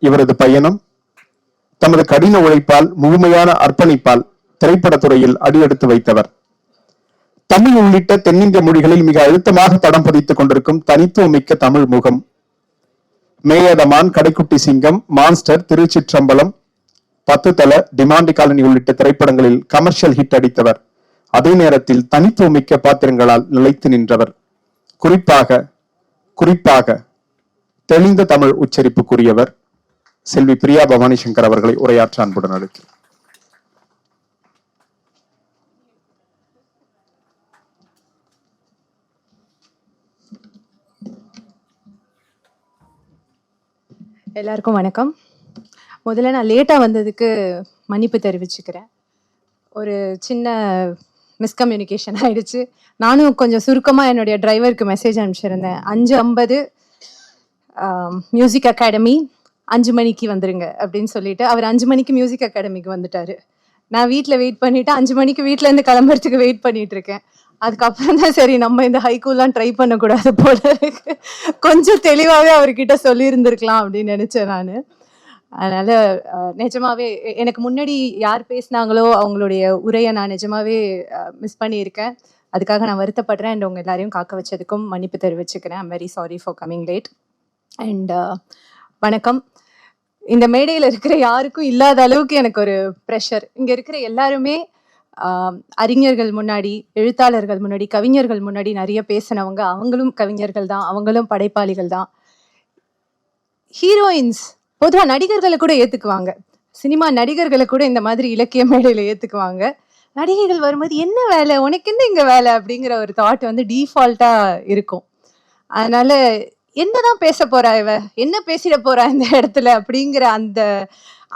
இவரது பயணம் தமது கடின உழைப்பால் முழுமையான அர்ப்பணிப்பால் திரைப்படத்துறையில் அடியெடுத்து வைத்தவர். தமிழ் உள்ளிட்ட தென்னிந்திய மொழிகளில் மிக அழுத்தமாக தடம் பதித்துக் கொண்டிருக்கும் தனித்துவமிக்க தமிழ் முகம். மேயதமான், கடைக்குட்டி சிங்கம், மான்ஸ்டர், திருச்சிற்றம்பலம், 10 தல, டிமாண்டி காலனி உள்ளிட்ட திரைப்படங்களில் கமர்ஷியல் ஹிட் அடித்தவர். அதே நேரத்தில் தனித்துவமிக்க பாத்திரங்களால் நிலைத்து நின்றவர். குறிப்பாக தெளிந்த தமிழ் உச்சரிப்புக்குரியவர் செல்வி பிரியா பவானி சங்கர் அவர்களை உரையாற்ற அன்புடன் அழைக்கிறேன். எல்லாருக்கும் வணக்கம். முதல்ல நான் லேட்டாக வந்ததுக்கு மன்னிப்பு தெரிவிச்சுக்கிறேன். ஒரு சின்ன மிஸ்கம்யூனிகேஷன் ஆயிடுச்சு. நானும் கொஞ்சம் சுருக்கமாக என்னுடைய டிரைவருக்கு மெசேஜ் அனுப்பிச்சிருந்தேன். 5:50 மியூசிக் அகாடமி, 5 மணிக்கு வந்துருங்க அப்படின்னு சொல்லிட்டு அவர் 5 மணிக்கு மியூசிக் அகாடமிக்கு வந்துட்டாரு. நான் வீட்டில் வெயிட் பண்ணிவிட்டு 5 மணிக்கு வீட்டிலேருந்து கிளம்புறதுக்கு வெயிட் பண்ணிட்டு இருக்கேன். அதுக்கப்புறம் தான் சரி நம்ம இந்த ஹைக்கூலாம் ட்ரை பண்ணக்கூடாது போல இருக்கு, கொஞ்சம் தெளிவாகவே அவர்கிட்ட சொல்லியிருந்திருக்கலாம் அப்படின்னு நினச்சேன் நான். அதனால் நிஜமாவே எனக்கு முன்னாடி யார் பேசினாங்களோ அவங்களுடைய உரையை நான் நிஜமாவே மிஸ் பண்ணியிருக்கேன். அதுக்காக நான் வருத்தப்படுறேன். அண்ட் உங்கள் எல்லாரையும் காக்க வச்சதுக்கும் மன்னிப்பு தெரிவிச்சுக்கிறேன். I'm very sorry for coming late. And வணக்கம். இந்த மேடையில் இருக்கிற யாருக்கும் இல்லாத அளவுக்கு எனக்கு ஒரு ப்ரெஷர். இங்கே இருக்கிற எல்லாருமே அறிஞர்கள் முன்னாடி, எழுத்தாளர்கள் முன்னாடி, கவிஞர்கள் முன்னாடி நிறைய பேசினவங்க. அவங்களும் கவிஞர்கள் தான், அவங்களும் படைப்பாளிகள் தான். ஹீரோயின்ஸ் பொதுவாக நடிகர்களை கூட ஏற்றுக்குவாங்க, சினிமா நடிகர்களை கூட இந்த மாதிரி இலக்கிய மேடையில் ஏற்றுக்குவாங்க. நடிகைகள் வரும்போது என்ன வேலை, உனக்கு என்ன இங்கே வேலை அப்படிங்கிற ஒரு தாட் வந்து டீஃபால்ட்டாக இருக்கும். அதனால என்னதான் பேச போறா இவ, என்ன பேசிட போறா இந்த இடத்துல அப்படிங்கிற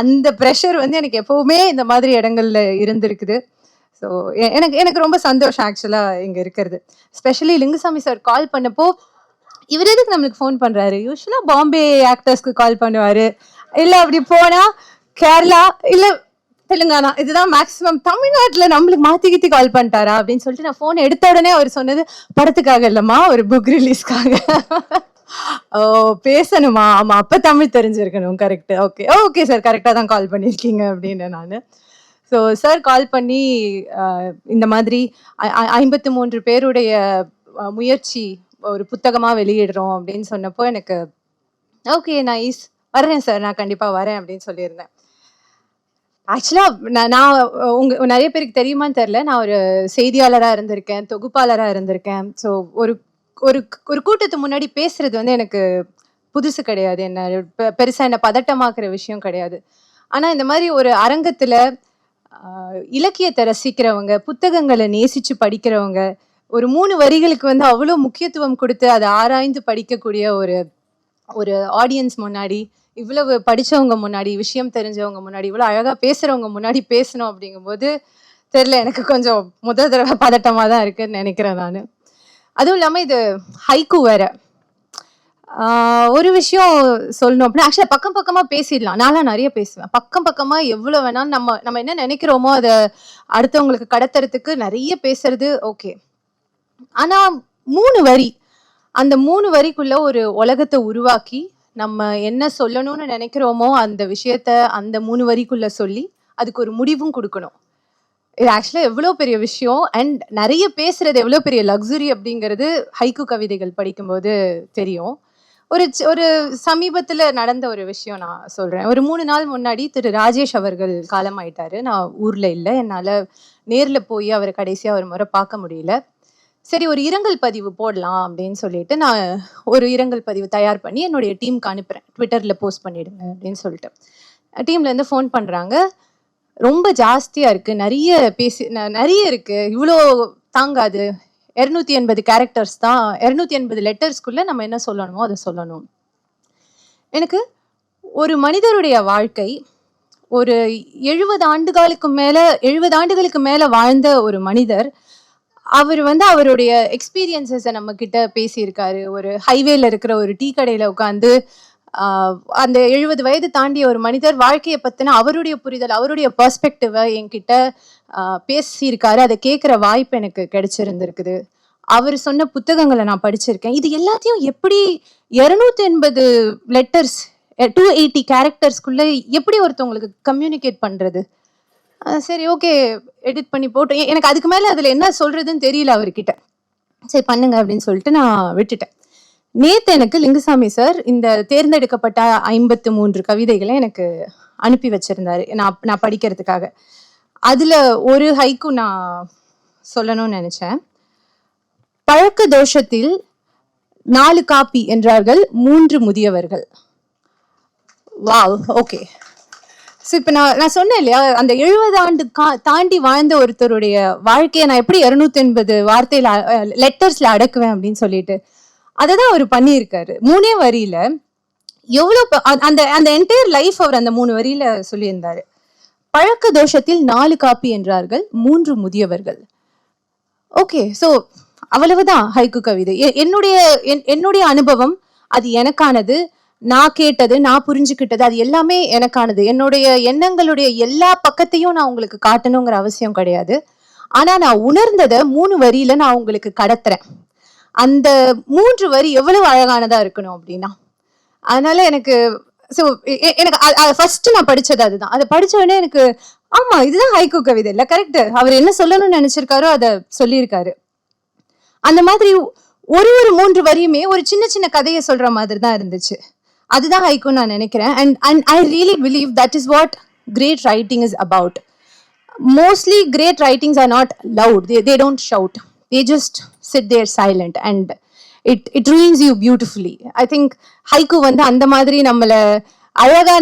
அந்த ப்ரெஷர் வந்து எனக்கு எப்பவுமே இந்த மாதிரி இடங்கள்ல இருந்திருக்குது. ஸோ எனக்கு ரொம்ப சந்தோஷம் ஆக்சுவலாக இங்கே இருக்கிறது. ஸ்பெஷலி லிங்குசாமி சார் கால் பண்ணப்போ இவர் எதுக்கு நம்மளுக்கு ஃபோன் பண்ணுறாரு, யூஸ்வலாக பாம்பே ஆக்டர்ஸ்க்கு கால் பண்ணுவார், இல்லை அப்படி போனால் கேரளா இல்லை தெலுங்கானா, இதுதான் மேக்ஸிமம். தமிழ்நாட்டில் நம்மளுக்கு மாற்றிக்கிட்டு கால் பண்ணிட்டாரா அப்படின்னு சொல்லிட்டு நான் ஃபோன் எடுத்த உடனே அவர் சொன்னது படத்துக்காக இல்லைம்மா, ஒரு புக் ரிலீஸ்க்காக. ஓ பேசணுமா, ஆமாம் அப்போ தமிழ் தெரிஞ்சிருக்கணும், கரெக்டு, ஓகே சார் கரெக்டாக தான் கால் பண்ணியிருக்கீங்க அப்படின்னு நான். ஸோ சார் கால் பண்ணி இந்த மாதிரி 53 பேருடைய முயற்சி ஒரு புத்தகமாக வெளியிடுறோம் அப்படின்னு சொன்னப்போ எனக்கு ஓகே நைஸ், வரேன் சார், நான் கண்டிப்பாக வரேன் அப்படின்னு சொல்லியிருந்தேன். ஆக்சுவலாக நான் நிறைய பேருக்கு தெரியுமான்னு தெரில, நான் ஒரு செய்தியாளராக இருந்திருக்கேன், தொகுப்பாளராக இருந்திருக்கேன். ஸோ ஒரு ஒரு ஒரு கூட்டத்து முன்னாடி பேசுறது வந்து எனக்கு புதுசு கிடையாது, என்ன பெருசாக என்ன பதட்டமாக்குற விஷயம் கிடையாது. ஆனால் இந்த மாதிரி ஒரு அரங்கத்தில் இலக்கியத்தை ரசிக்கிறவங்க, புத்தகங்களை நேசித்து படிக்கிறவங்க, ஒரு 3 வரிகளுக்கு வந்து அவ்வளோ முக்கியத்துவம் கொடுத்து அதை ஆராய்ந்து படிக்கக்கூடிய ஒரு ஆடியன்ஸ் முன்னாடி, இவ்வளவு படித்தவங்க முன்னாடி, விஷயம் தெரிஞ்சவங்க முன்னாடி, இவ்வளோ அழகாக பேசுகிறவங்க முன்னாடி பேசணும் அப்படிங்கும்போது தெரில, எனக்கு கொஞ்சம் முதல் தடவை பதட்டமாக தான் இருக்குன்னு நினைக்கிறேன் நான். அதுவும் இல்லாமல் இது ஹைக்கூ வேற. ஒரு விஷயம் சொல்லணும் அப்படின்னா, ஆக்சுவலாக பக்கமாக பேசிடலாம், நான்லாம் நிறைய பேசுவேன். பக்கமாக எவ்வளோ வேணாலும் நம்ம என்ன நினைக்கிறோமோ அதை அடுத்தவங்களுக்கு கடத்துறதுக்கு நிறைய பேசுறது ஓகே. ஆனால் 3 வரி, அந்த 3 வரிக்குள்ள ஒரு உலகத்தை உருவாக்கி நம்ம என்ன சொல்லணும்னு நினைக்கிறோமோ அந்த விஷயத்த அந்த 3 வரிக்குள்ள சொல்லி அதுக்கு ஒரு முடிவும் கொடுக்கணும். இது ஆக்சுவலாக எவ்வளோ பெரிய விஷயம். அண்ட் நிறைய பேசுறது எவ்வளோ பெரிய லக்ஸுரி அப்படிங்கிறது ஹைக்கூ கவிதைகள் படிக்கும்போது தெரியும். ஒரு சமீபத்தில் நடந்த ஒரு விஷயம் நான் சொல்கிறேன். ஒரு 3 நாள் முன்னாடி திரு ராஜேஷ் அவர்கள் காலமாயிட்டாரு. நான் ஊரில் இல்லை, என்னால் நேரில் போய் அவரை கடைசியாக ஒரு முறை பார்க்க முடியல. சரி ஒரு இரங்கல் பதிவு போடலாம் அப்படின்னு சொல்லிட்டு நான் ஒரு இரங்கல் பதிவு தயார் பண்ணி என்னுடைய டீமுக்கு அனுப்புகிறேன், ட்விட்டரில் போஸ்ட் பண்ணிவிடுங்க அப்படின்னு சொல்லிட்டு. டீம்லேருந்து ஃபோன் பண்ணுறாங்க, ரொம்ப ஜாஸ்தியாக இருக்குது, நிறைய இருக்குது, இவ்வளோ தாங்காது, 280 கேரக்டர்ஸ் தான், 280 லெட்டர்ஸ்குள்ளே நம்ம என்ன சொல்லணுமோ அதை சொல்லணும். எனக்கு ஒரு மனிதருடைய வாழ்க்கை, ஒரு 70 ஆண்டுகளுக்கு மேலே வாழ்ந்த ஒரு மனிதர், அவர் வந்து அவருடைய எக்ஸ்பீரியன்ஸஸை நம்ம கிட்ட பேசியிருக்காரு. ஒரு ஹைவேல இருக்கிற ஒரு டீ கடையில் உட்காந்து அந்த 70 வயது தாண்டிய ஒரு மனிதர் வாழ்க்கையை பற்றின அவருடைய புரிதல், அவருடைய பெர்ஸ்பெக்டிவை என்கிட்ட பேசியிருக்காரு. அதை கேட்குற வாய்ப்பு எனக்கு கிடைச்சிருந்துருக்குது. அவர் சொன்ன புத்தகங்களை நான் படிச்சிருக்கேன். இது எல்லாத்தையும் எப்படி 280 லெட்டர்ஸ் 280 கேரக்டர்ஸ்குள்ள எப்படி ஒருத்தவங்களுக்கு கம்யூனிகேட் பண்றது? சரி ஓகே எடிட் பண்ணி போட்டு எனக்கு அதுக்கு மேல அதுல என்ன சொல்றதுன்னு தெரியல அவர்கிட்ட. சரி பண்ணுங்க அப்படின்னு சொல்லிட்டு நான் விட்டுட்டேன். நேத்து எனக்கு லிங்குசாமி சார் இந்த தேர்ந்தெடுக்கப்பட்ட 53 கவிதைகளை எனக்கு அனுப்பி வச்சிருந்தாரு நான் படிக்கிறதுக்காக. அதுல ஒரு ஹைக்கு நான் சொல்லணும்னு நினைச்சேன். பழக்க தோஷத்தில் 4 காப்பி என்றார்கள் 3 முதியவர்கள். Wow, okay. ஸோ இப்போ நான் சொன்னேன் இல்லையா, அந்த 70 ஆண்டு தாண்டி வாழ்ந்த ஒருத்தருடைய வாழ்க்கையை நான் எப்படி 280 வார்த்தையில லெட்டர்ஸ்ல அடக்குவேன் அப்படின்னு சொல்லிட்டு அதை தான் அவர் பண்ணியிருக்காரு 3 வரியில. எவ்வளோ அந்த அந்த என்டையர் லைஃப் அவர் அந்த 3 வரியில சொல்லியிருந்தாரு. பழக்க தோஷத்தில் 4 காப்பி என்றார்கள் 3 முதியவர்கள். ஓகே, ஸோ அவ்வளவுதான் ஹைக்கு கவிதை. என்னுடைய அனுபவம், அது எனக்கானது. நான் கேட்டது, நான் புரிஞ்சுக்கிட்டது, அது எல்லாமே எனக்கானது. என்னுடைய எண்ணங்களுடைய எல்லா பக்கத்தையும் நான் உங்களுக்கு காட்டணுங்கிற அவசியம் கிடையாது. ஆனா நான் உணர்ந்ததை 3 வரியில நான் உங்களுக்கு கடத்துறேன். அந்த 3 வரி எவ்வளவு அழகானதா இருக்கணும் அப்படின்னா. அதனால எனக்கு ஃபர்ஸ்ட் நான் படிச்சது அதுதான். அதை படிச்ச உடனே எனக்கு ஆமா இதுதான் ஹைக்கூ கவிதை இல்ல, கரெக்ட், அவர் என்ன சொல்லணும்னு நினைச்சிருக்காரோ அதை சொல்லியிருக்காரு. அந்த மாதிரி ஒரு 3 வரியுமே ஒரு சின்ன சின்ன கதையை சொல்ற மாதிரி தான் இருந்துச்சு. அதுதான் ஹைக்கூன்னு நான் நினைக்கிறேன். And I really believe that is what great writing is about. Mostly great writings are not loud, they don't shout, they just sit there silent and it ruins you beautifully. I think haiku வந்து அந்த மாதிரி நம்மள அழகா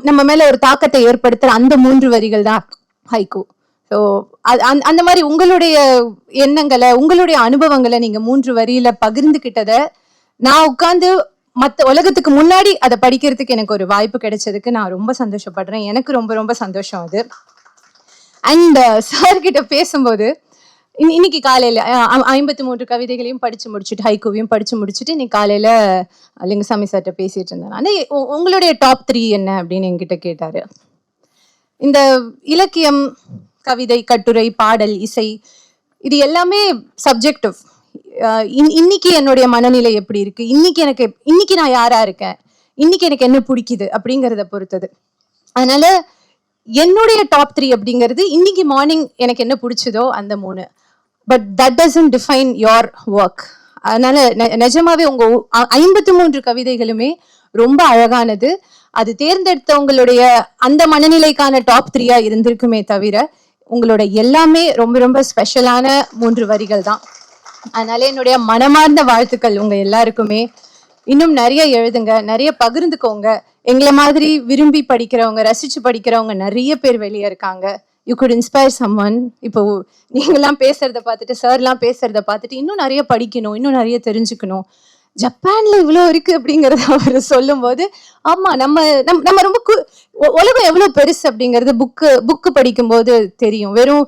நம்ம மேல ஒரு தாக்கத்தை ஏற்படுத்துற அந்த 3 வரிகள் தான் ஹைக்கூ. ஸோ அந்த மாதிரி உங்களுடைய எண்ணங்களை, உங்களுடைய அனுபவங்களை நீங்க 3 வரியில பகிர்ந்துகிட்டதை நான் உட்கார்ந்து மற்ற உலகத்துக்கு முன்னாடி அதை படிக்கிறதுக்கு எனக்கு ஒரு வாய்ப்பு கிடைச்சதுக்கு நான் ரொம்ப சந்தோஷப்படுறேன். எனக்கு ரொம்ப ரொம்ப சந்தோஷம் அது. அண்ட் சார் கிட்ட பேசும்போது இன்னைக்கு காலையில 53 கவிதைகளையும் படிச்சு முடிச்சுட்டு, ஹைக்கூவையும் படிச்சு முடிச்சுட்டு இன்னைக்கு காலையில லிங்குசாமி சார்கிட்ட பேசிட்டு இருந்தேன். ஆனால் உங்களுடைய டாப் 3 என்ன அப்படின்னு என்கிட்ட கேட்டாரு. இந்த இலக்கியம், கவிதை, கட்டுரை, பாடல், இசை, இது எல்லாமே சப்ஜெக்டிவ். இன்னைக்கு என்னுடைய மனநிலை எப்படி இருக்கு, இன்னைக்கு நான் யாரா இருக்கேன், இன்னைக்கு எனக்கு என்ன பிடிக்குது அப்படிங்கிறத பொறுத்தது. அதனால என்னுடைய டாப் 3 அப்படிங்கிறது இன்னைக்கு மார்னிங் எனக்கு என்ன பிடிச்சதோ அந்த 3. But that doesn't define your work. அதனால நிஜமாவே உங்க 53 கவிதைகளுமே ரொம்ப அழகானது. அது தேர்ந்தெடுத்தவங்களுடைய அந்த மனநிலைக்கான டாப் 3 இருந்திருக்குமே தவிர உங்களோட எல்லாமே ரொம்ப ரொம்ப ஸ்பெஷலான 3 வரிகள் தான். அதனால என்னுடைய மனமார்ந்த வாழ்த்துக்கள் உங்க எல்லாருக்குமே. இன்னும் நிறைய எழுதுங்க, நிறைய பகிர்ந்துக்கோங்க. எங்களை மாதிரி விரும்பி படிக்கிறவங்க, ரசிச்சு படிக்கிறவங்க நிறைய பேர் வெளியே இருக்காங்க. You good inspire someone. இப்போ நீங்கெல்லாம் பேசுறத பார்த்துட்டு, சார்லாம் பேசுறத பார்த்துட்டு இன்னும் நிறைய படிக்கணும், இன்னும் நிறைய தெரிஞ்சுக்கணும். ஜப்பான்ல இவ்வளோ இருக்கு அப்படிங்கறத அவர் சொல்லும் போது, ஆமா நம்ம ரொம்ப உலகம் எவ்வளவு பெருசு அப்படிங்கறது புக்கு படிக்கும் போது தெரியும். வெறும்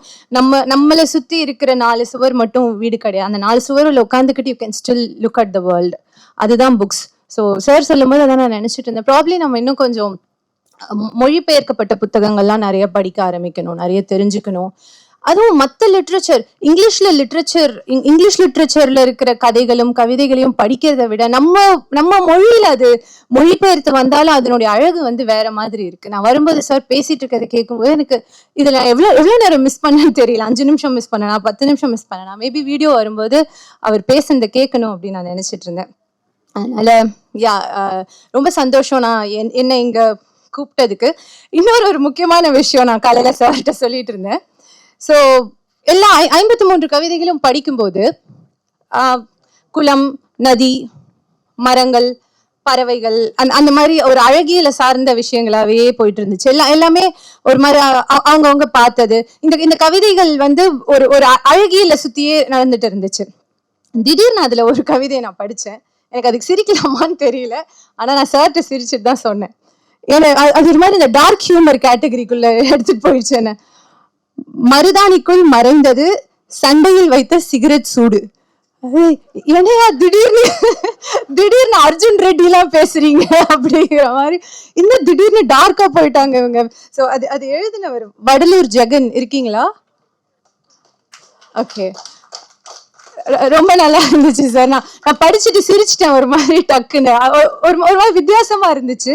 நம்மளை சுத்தி இருக்கிற 4 சுவர் மட்டும் வீடு கிடையாது. அந்த 4 சுவரில் உட்காந்துக்கிட்டு you can still look at the world. அதுதான் புக்ஸ். ஸோ சார் சொல்லும் போது அதான் நான் நினைச்சிட்டு இருந்தேன். ப்ராப்ளி நம்ம இன்னும் கொஞ்சம் மொழிபெயர்க்கப்பட்ட புத்தகங்கள்லாம் நிறைய படிக்க ஆரம்பிக்கணும், நிறைய தெரிஞ்சுக்கணும். அதுவும் மற்ற லிட்ரேச்சர், இங்கிலீஷ் லிட்ரேச்சர்ல இருக்கிற கதைகளும் கவிதைகளையும் படிக்கிறத விட நம்ம மொழியில அது மொழிபெயர்த்து வந்தாலும் அதனுடைய அழகு வந்து வேற மாதிரி இருக்கு. நான் வரும்போது சார் பேசிட்டு இருக்கிறத கேட்கும்போது எனக்கு இதுல எவ்வளவு நேரம் மிஸ் பண்ணேன்னு தெரியல. 5 நிமிஷம் மிஸ் பண்ணனா, 10 நிமிஷம் மிஸ் பண்ணனா, மேபி வீடியோ வரும்போது அவர் பேசுனதை கேட்கணும் அப்படின்னு நான் நினைச்சிட்டு இருந்தேன். அதனால ரொம்ப சந்தோஷம் நான் என்ன இங்க கூப்பிட்டதுக்கு. இன்னொரு முக்கியமான விஷயம் நான் காலையில சார்கிட்ட சொல்லிட்டு இருந்தேன். ஸோ எல்லா 53 கவிதைகளும் படிக்கும்போது குளம், நதி, மரங்கள், பறவைகள், அந்த மாதிரி ஒரு அழகியல சார்ந்த விஷயங்களாவே போயிட்டு இருந்துச்சு. எல்லாமே ஒரு மாதிரி அவங்கவுங்க பார்த்தது. இந்த கவிதைகள் வந்து ஒரு அழகியல சுத்தியே நடந்துட்டு இருந்துச்சு. திடீர்னு அதுல ஒரு கவிதையை நான் படிச்சேன். எனக்கு அதுக்கு சிரிக்கலாமான்னு தெரியல, ஆனா நான் சார்ட்ட சிரிச்சுட்டு தான் சொன்னேன். ஏன்னா அது ஒரு மாதிரி இந்த டார்க் ஹியூமர் கேட்டகரிக்குள்ள எடுத்துட்டு போயிடுச்சு. என்ன, மருதாணிக்குள் மறைந்தது சண்டையில் வைத்த சிகரெட் சூடு. என்னையா திடீர்னு அர்ஜுன் ரெட்டி எல்லாம் பேசுறீங்க அப்படிங்கிற மாதிரி இன்னும் திடீர்னு டார்க்கா போயிட்டாங்க இவங்க. சோ அது எழுதினவர் வடலூர் ஜெகன் இருக்கீங்களா? ஓகே. ரொம்ப நல்லா இருந்துச்சு சார். நான் படிச்சுட்டு சிரிச்சிட்டேன் ஒரு மாதிரி டக்குன்னு. ஒரு மாதிரி வித்தியாசமா இருந்துச்சு.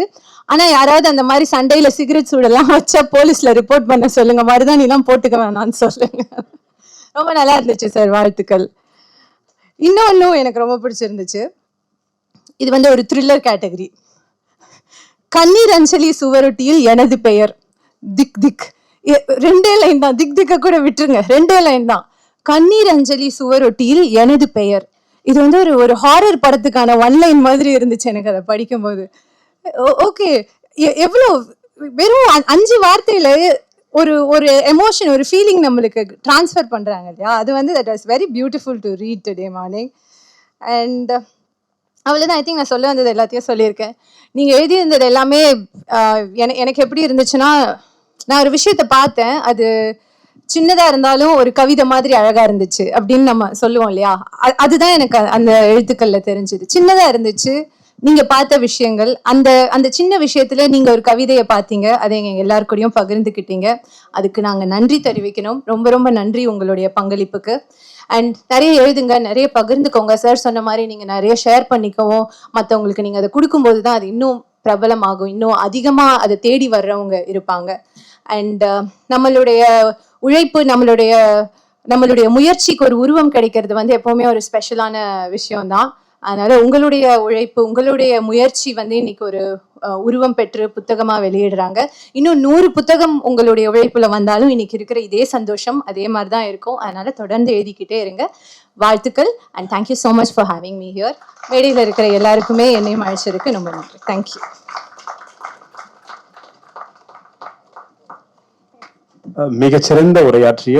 ஆனா யாராவது அந்த மாதிரி சண்டையில சிகரெட் சூடெல்லாம் வச்சா போலீஸ்ல ரிப்போர்ட் பண்ண சொல்லுங்க, மருதாணி எல்லாம் போட்டுக்க வேணாம்னு சொல்லுங்க. ரொம்ப நல்லா இருந்துச்சு சார், வாழ்த்துக்கள். இன்னொன்னும் எனக்கு ரொம்ப பிடிச்சிருந்துச்சு. இது வந்து ஒரு த்ரில்லர் கேட்டகரி. கண்ணீர் அஞ்சலி சுவரொட்டியில் எனது பெயர் திக் திக். 2 லைன் தான், திக் திக்க கூட விட்டுருங்க, 2 லைன் தான். கண்ணீர் அஞ்சலி சுவரொட்டியில் எனது பெயர். இது வந்து ஒரு ஹாரர் படத்துக்கான 1 லைன் மாதிரி இருந்துச்சு எனக்கு அதை படிக்கும்போது. ஓகே, எவ்வளோ வெறும் 5 வார்த்தையில ஒரு ஒரு எமோஷன், ஒரு ஃபீலிங் நம்மளுக்கு டிரான்ஸ்ஃபர் பண்றாங்க இல்லையா? அது வந்து that was very beautiful to read today morning. And அவ்வளோதான். ஐ திங்க் நான் சொல்ல வந்தது எல்லாத்தையும் சொல்லியிருக்கேன். நீங்க எழுதியிருந்தது எல்லாமே எனக்கு எப்படி இருந்துச்சுன்னா, நான் ஒரு விஷயத்த பார்த்தேன், அது சின்னதா இருந்தாலும் ஒரு கவிதை மாதிரி அழகா இருந்துச்சு அப்படின்னு நம்ம சொல்லுவோம் இல்லையா? அதுதான் எனக்கு அந்த எழுத்துக்கள்ல தெரிஞ்சது. சின்னதா இருந்துச்சு, நீங்க பார்த்த விஷயங்கள், அந்த அந்த சின்ன விஷயத்துல நீங்க ஒரு கவிதையை பார்த்தீங்க, அதை எங்க எல்லாருக்கூடயும் பகிர்ந்துக்கிட்டீங்க. அதுக்கு நாங்க நன்றி தெரிவிக்கணும். ரொம்ப ரொம்ப நன்றி உங்களுடைய பங்களிப்புக்கு. அண்ட் நிறைய எழுதுங்க, நிறைய பகிர்ந்துக்கோங்க. சார் சொன்ன மாதிரி நீங்க நிறைய ஷேர் பண்ணிக்கவும், மற்றவங்களுக்கு நீங்க அதை கொடுக்கும்போது தான் அது இன்னும் பிரபலமாகும், இன்னும் அதிகமா அதை தேடி வர்றவங்க இருப்பாங்க. அண்ட் நம்மளுடைய உழைப்பு, நம்மளுடைய முயற்சிக்கு ஒரு உருவம் கிடைக்கிறது வந்து எப்பவுமே ஒரு ஸ்பெஷலான விஷயம் தான். அதனால உங்களுடைய உழைப்பு, உங்களுடைய முயற்சி வந்து இன்னைக்கு ஒரு உருவம் பெற்று புத்தகமா வெளியிடுறாங்க. இன்னும் 100 புத்தகம் உங்களுடைய உழைப்புல வந்தாலும் இன்னைக்கு இருக்கிற இதே சந்தோஷம் அதே மாதிரி தான் இருக்கும். அதனால தொடர்ந்து எழுதிக்கிட்டே இருங்க. வாழ்த்துக்கள். And thank you so much for having me here. மேடையில் இருக்கிற எல்லாருக்குமே என்னையும் அழைச்சிருக்கு ரொம்ப நன்றி. தேங்க்யூ. மிகச்சிறந்த உரையாற்றிய